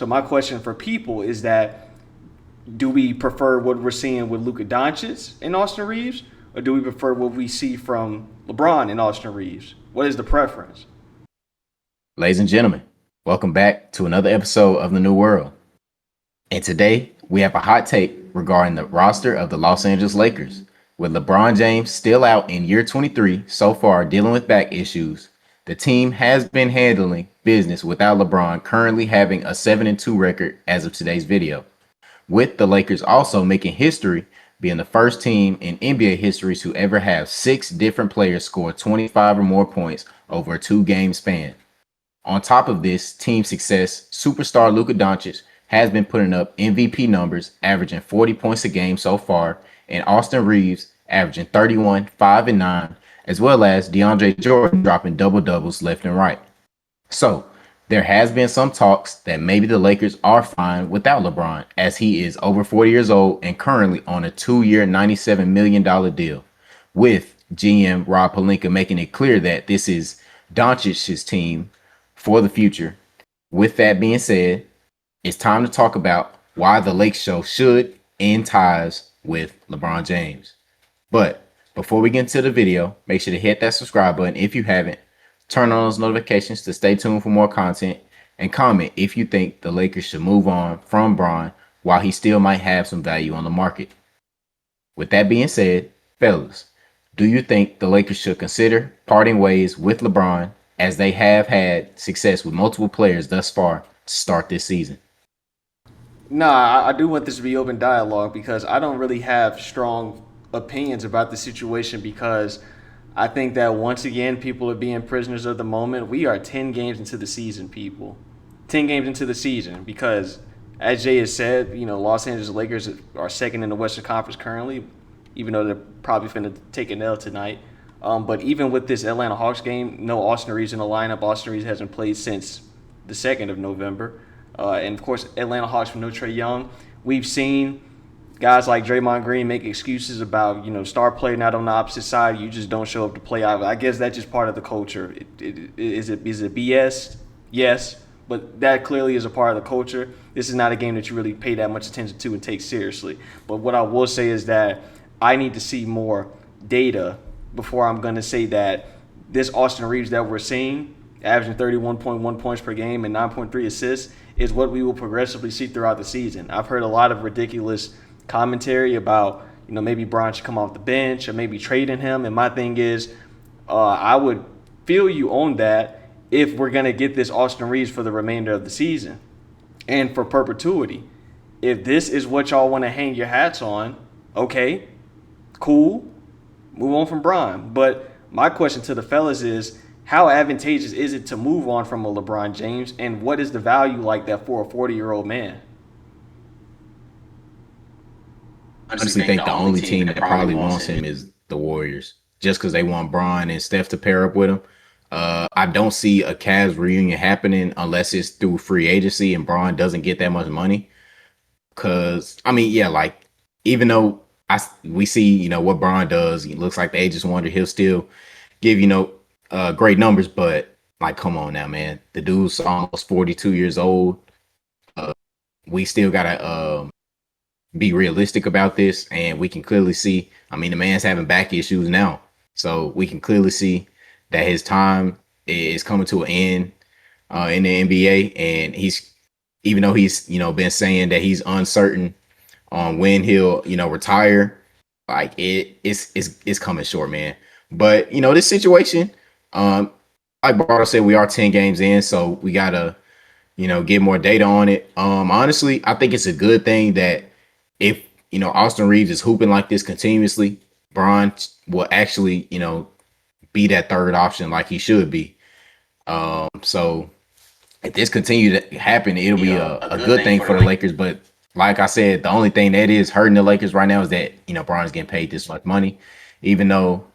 So my question for people is that do we prefer what we're seeing with Luka Doncic and Austin Reaves, or do we prefer what we see from LeBron and Austin Reaves? What is the preference? Ladies and gentlemen, welcome back to another episode of The New World. And today we have a hot take regarding the roster of the Los Angeles Lakers. With LeBron James still out in year 23 so far dealing with back issues, the team has been handling business without LeBron currently having a 7-2 record as of today's video. With the Lakers also making history, being the first team in NBA history to ever have 6 different players score 25 or more points over a 2-game span. On top of this team success, superstar Luka Doncic has been putting up MVP numbers, averaging 40 points a game so far, and Austin Reaves averaging 31, 5, and 9, as well as DeAndre Jordan dropping double doubles left and right. So, there has been some talks that maybe the Lakers are fine without LeBron, as he is over 40 years old and currently on a 2-year, $97 million deal, with GM Rob Pelinka making it clear that this is Doncic's team for the future. With that being said, it's time to talk about why the Lake Show should end ties with LeBron James. But before we get into the video, make sure to hit that subscribe button if you haven't, turn on those notifications to stay tuned for more content, and comment if you think the Lakers should move on from Bron while he still might have some value on the market. With that being said, fellas, do you think the Lakers should consider parting ways with LeBron as they have had success with multiple players thus far to start this season? Nah, I do want this to be open dialogue because I don't really have strong opinions about the situation because I think that once again people are being prisoners of the moment. We are 10 games into the season, people. 10 games into the season because as Jay has said, Los Angeles Lakers are second in the Western Conference currently, even though they're probably going to take an L tonight. But even with this Atlanta Hawks game, no Austin Reaves in the lineup. Austin Reaves hasn't played since the 2nd of November. And of course, Atlanta Hawks with no Trae Young. We've seen guys like Draymond Green make excuses about, star player not on the opposite side. You just don't show up to play. I guess that's just part of the culture. Is it BS? Yes, but that clearly is a part of the culture. This is not a game that you really pay that much attention to and take seriously. But what I will say is that I need to see more data before I'm going to say that this Austin Reaves that we're seeing, averaging 31.1 points per game and 9.3 assists, is what we will progressively see throughout the season. I've heard a lot of ridiculous commentary about, maybe Bron should come off the bench or maybe trading him. And my thing is, I would feel you on that if we're going to get this Austin Reaves for the remainder of the season and for perpetuity. If this is what y'all want to hang your hats on, okay, cool, move on from Bron. But my question to the fellas is, how advantageous is it to move on from a LeBron James, and what is the value like that for a 40-year-old man? Honestly think the only team that probably wants him is the Warriors, just because they want Bron and Steph to pair up with him. I don't see a Cavs reunion happening unless it's through free agency and Bron doesn't get that much money. Cause I mean, yeah, like even though we see what Bron does, he looks like the ageless wonder. He'll still give great numbers, but like, come on now, man. The dude's almost 42 years old. Uh, we still gotta be realistic about this, and we can clearly see. I mean, the man's having back issues now, so we can clearly see that his time is coming to an end in the NBA, and he's even though he's been saying that he's uncertain on when he'll retire, like it's coming short, man. But this situation, like Bardo said, we are 10 games in, so we gotta get more data on it. Honestly, I think it's a good thing that if Austin Reaves is hooping like this continuously, Bron will actually be that third option like he should be. So if this continue to happen, it'll be a good thing for the Lakers. But like I said, the only thing that is hurting the Lakers right now is that Bron's getting paid this much money, even though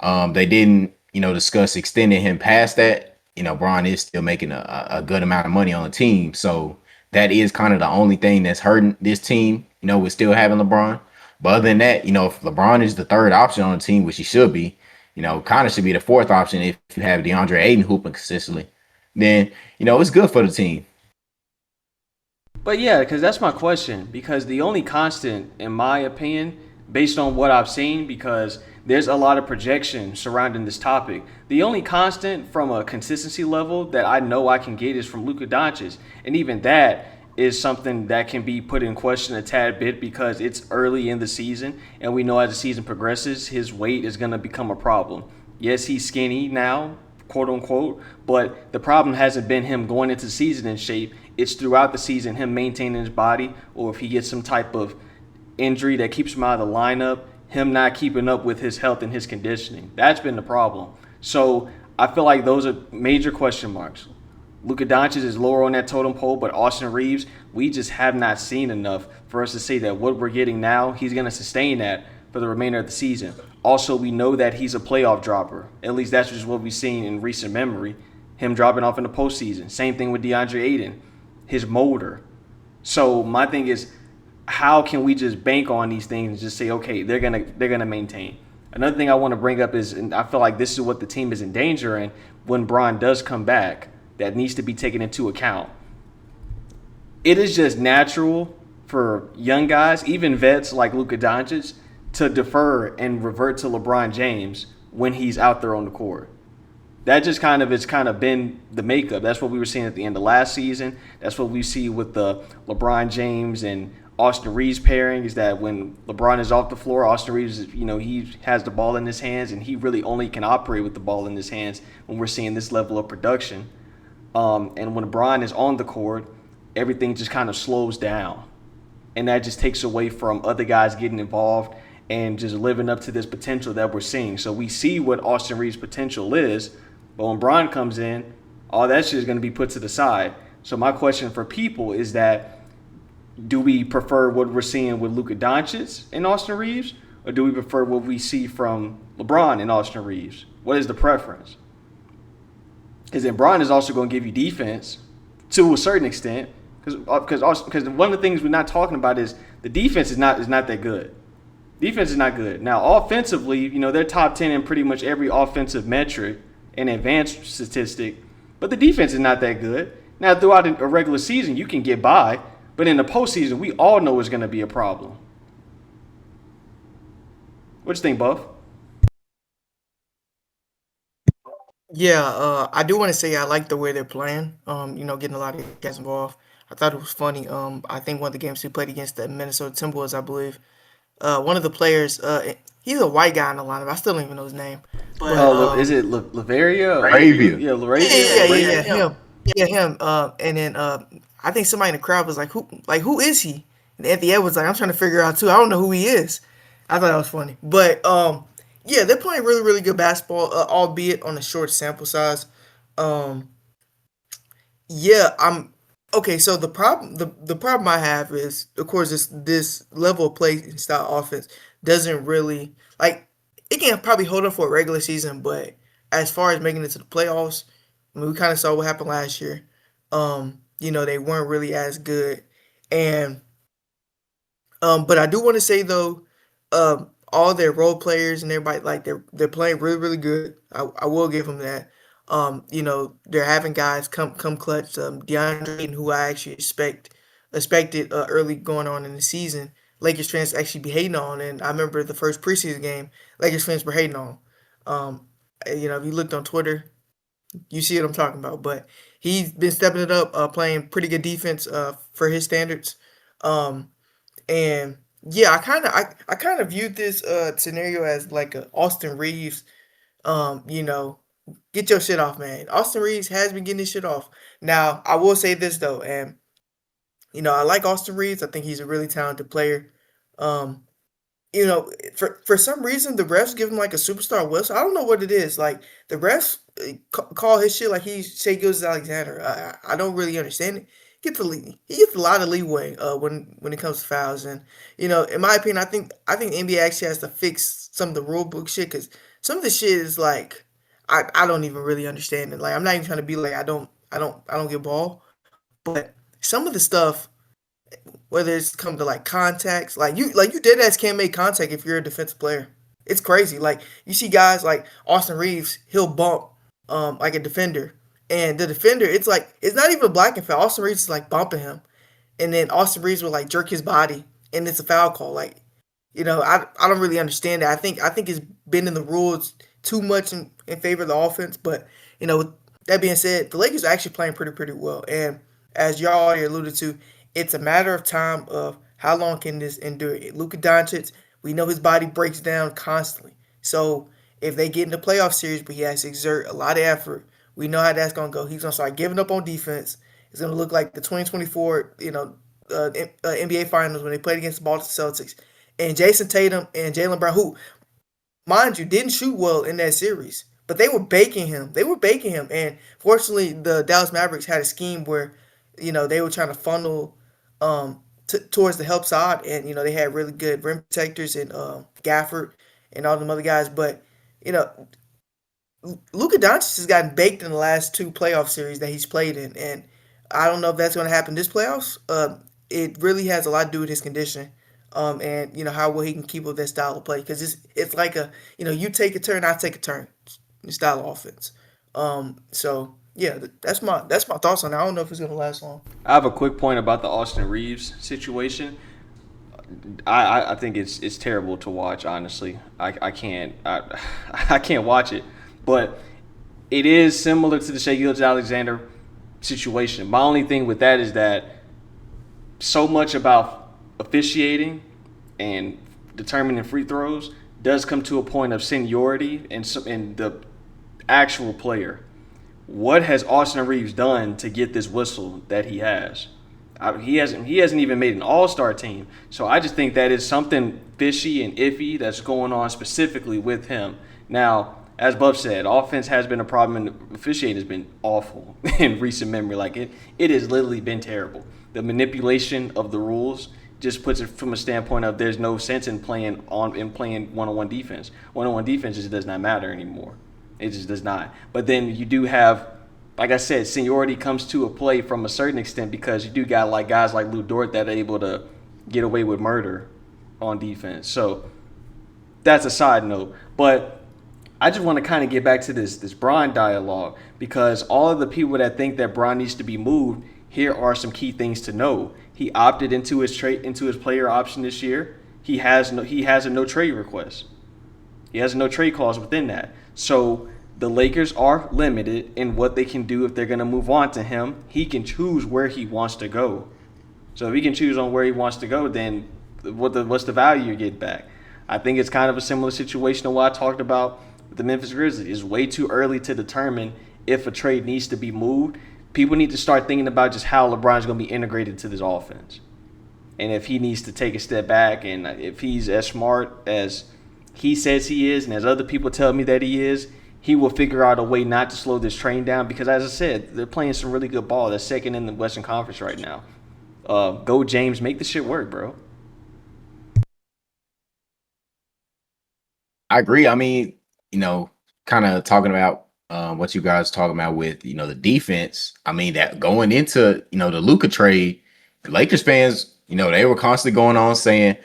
they didn't discuss extending him past that. Bron is still making a good amount of money on the team, so that is kind of the only thing that's hurting this team. With still having LeBron. But other than that, if LeBron is the third option on the team, which he should be, kind of should be the fourth option if you have DeAndre Ayton hooping consistently, then it's good for the team. But yeah, because that's my question. Because the only constant, in my opinion, based on what I've seen, because there's a lot of projection surrounding this topic. The only constant from a consistency level that I know I can get is from Luka Doncic, and even that is something that can be put in question a tad bit because it's early in the season, and we know as the season progresses, his weight is going to become a problem. Yes, he's skinny now, quote unquote. But the problem hasn't been him going into the season in shape. It's throughout the season him maintaining his body, or if he gets some type of injury that keeps him out of the lineup, him not keeping up with his health and his conditioning. That's been the problem. So I feel like those are major question marks. Luka Doncic is lower on that totem pole, but Austin Reaves, we just have not seen enough for us to say that what we're getting now, he's going to sustain that for the remainder of the season. Also, we know that he's a playoff dropper. At least that's just what we've seen in recent memory. Him dropping off in the postseason. Same thing with DeAndre Ayton, his molder. So my thing is, how can we just bank on these things and just say, okay, they're gonna maintain? Another thing I want to bring up is, and I feel like this is what the team is in danger in when Bron does come back. That needs to be taken into account. It is just natural for young guys, even vets like Luka Doncic, to defer and revert to LeBron James when he's out there on the court. That just kind of been the makeup. That's what we were seeing at the end of last season. That's what we see with the LeBron James and Austin Reaves pairing, is that when LeBron is off the floor, Austin Reaves, he has the ball in his hands, and he really only can operate with the ball in his hands when we're seeing this level of production. And when LeBron is on the court, everything just kind of slows down. And that just takes away from other guys getting involved and just living up to this potential that we're seeing. So we see what Austin Reeves' potential is, but when Bron comes in, all that shit is going to be put to the side. So my question for people is that, do we prefer what we're seeing with Luka Doncic and Austin Reeves, or do we prefer what we see from LeBron and Austin Reeves? What is the preference? Because then Bron is also going to give you defense to a certain extent, because one of the things we're not talking about is the defense is not that good. Defense is not good. Now, offensively, they're top 10 in pretty much every offensive metric and advanced statistic, but the defense is not that good. Now, throughout a regular season, you can get by, but in the postseason, we all know it's going to be a problem. What you think, Buff? Yeah, I do want to say I like the way they're playing. Getting a lot of guys involved. I thought it was funny. I think one of the games we played against the Minnesota Timberwolves, I believe, one of the players, he's a white guy in the lineup. I still don't even know his name, but Oh, is it Lavaria? Arabia. Yeah, yeah, Laravia. him, yeah, him. And then I think somebody in the crowd was who is he? And Anthony Edwards like, I'm trying to figure out too. I don't know who he is. I thought that was funny, but yeah, they're playing really, really good basketball, albeit on a short sample size. Um, yeah, I'm okay. So the problem I have is, of course, this level of play and style offense doesn't really like it can probably hold up for a regular season, but as far as making it to the playoffs, I mean, we kind of saw what happened last year. They weren't really as good, and but I do want to say though, all their role players and everybody like they're playing really really good. I will give them that. They're having guys come clutch. DeAndre Ayton, who I actually expected early going on in the season, Lakers fans actually be hating on. And I remember the first preseason game, Lakers fans were hating on. Um, if you looked on Twitter, you see what I'm talking about. But he's been stepping it up, playing pretty good defense for his standards. Um, and yeah, I kind of viewed this scenario as like a Austin Reeves. Um, you know, get your shit off, man. Austin Reeves has been getting his shit off. Now, I will say this though, and I like Austin Reeves. I think he's a really talented player. Um, for some reason, the refs give him like a superstar whistle. I don't know what it is. Like the refs call his shit like he's Shea Gilgeous Alexander. I don't really understand it. He gets a lot of leeway when it comes to fouls, and in my opinion, I think the NBA actually has to fix some of the rule book shit because some of the shit is like I don't even really understand it. Like I'm not even trying to be like I don't get ball, but some of the stuff, whether it's come to like contacts, like you dead ass can't make contact if you're a defensive player. It's crazy. Like you see guys like Austin Reeves, he'll bump like a defender, and the defender, it's like it's not even a blocking foul. Austin Reeves is like bumping him, and then Austin Reaves would like jerk his body, and it's a foul call. Like, I don't really understand that. I think it's been in the rules too much in favor of the offense. But with that being said, the Lakers are actually playing pretty well. And as y'all already alluded to, it's a matter of time of how long can this endure. Luka Doncic, we know his body breaks down constantly. So if they get in the playoff series, but he has to exert a lot of effort, we know how that's gonna go. He's gonna start giving up on defense. It's gonna look like the 2024, NBA Finals when they played against the Boston Celtics, and Jason Tatum and Jaylen Brown, who, mind you, didn't shoot well in that series, but they were baking him. They were baking him, and fortunately, the Dallas Mavericks had a scheme where, they were trying to funnel towards the help side, and they had really good rim protectors and Gafford and all them other guys, but you know Luka Doncic has gotten baked in the last two playoff series that he's played in, and I don't know if that's going to happen this playoffs. It really has a lot to do with his condition, and how well he can keep with that style of play. Because it's like you take a turn, I take a turn, style of offense. So yeah, that's my thoughts on it. I don't know if it's going to last long. I have a quick point about the Austin Reaves situation. I think it's terrible to watch. Honestly, I can't I can't watch it, but it is similar to the Shai Gilgeous-Alexander situation. My only thing with that is that so much about officiating and determining free throws does come to a point of seniority and the actual player. What has Austin Reaves done to get this whistle that he has? He hasn't even made an All-Star team. So I just think that is something fishy and iffy that's going on specifically with him. Now, as Buff said, offense has been a problem and officiating has been awful in recent memory. Like it has literally been terrible. The manipulation of the rules just puts it from a standpoint of there's no sense in playing one-on-one defense. One-on-one defense just does not matter anymore. It just does not. But then you do have, like I said, seniority comes to a play from a certain extent because you do got like guys like Lou Dort that are able to get away with murder on defense. So that's a side note. But I just want to kind of get back to this Bron dialogue because all of the people that think that Bron needs to be moved, here are some key things to know. He opted into his player option this year. He has a no trade request. He has a no trade clause within that. So the Lakers are limited in what they can do if they're going to move on to him. He can choose where he wants to go. So if he can choose on where he wants to go, then what's the value you get back? I think it's kind of a similar situation to what I talked about with the Memphis Grizzlies. It's way too early to determine if a trade needs to be moved. People need to start thinking about just how LeBron's going to be integrated to this offense. And if he needs to take a step back and if he's as smart as he says he is and as other people tell me that he is, he will figure out a way not to slow this train down because, as I said, they're playing some really good ball. They're second in the Western Conference right now. Go James, make the shit work, bro. I agree. I mean, kind of talking about what you guys talking about with the defense. I mean, that going into the Luka trade, the Lakers fans, they were constantly going on saying,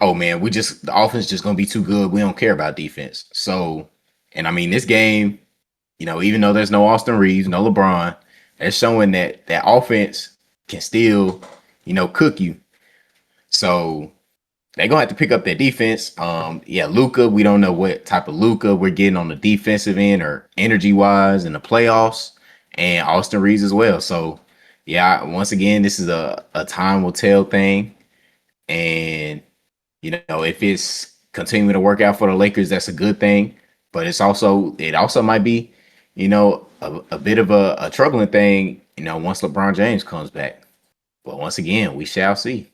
"Oh man, the offense just gonna be too good. We don't care about defense." So, and I mean, this game, even though there's no Austin Reaves, no LeBron, they're showing that offense can still, cook you. So they're gonna have to pick up their defense. Yeah, Luka, we don't know what type of Luka we're getting on the defensive end or energy wise in the playoffs, and Austin Reaves as well. So yeah, once again, this is a time will tell thing. And if it's continuing to work out for the Lakers, that's a good thing. But it also might be, a bit of a troubling thing, once LeBron James comes back. But once again, we shall see.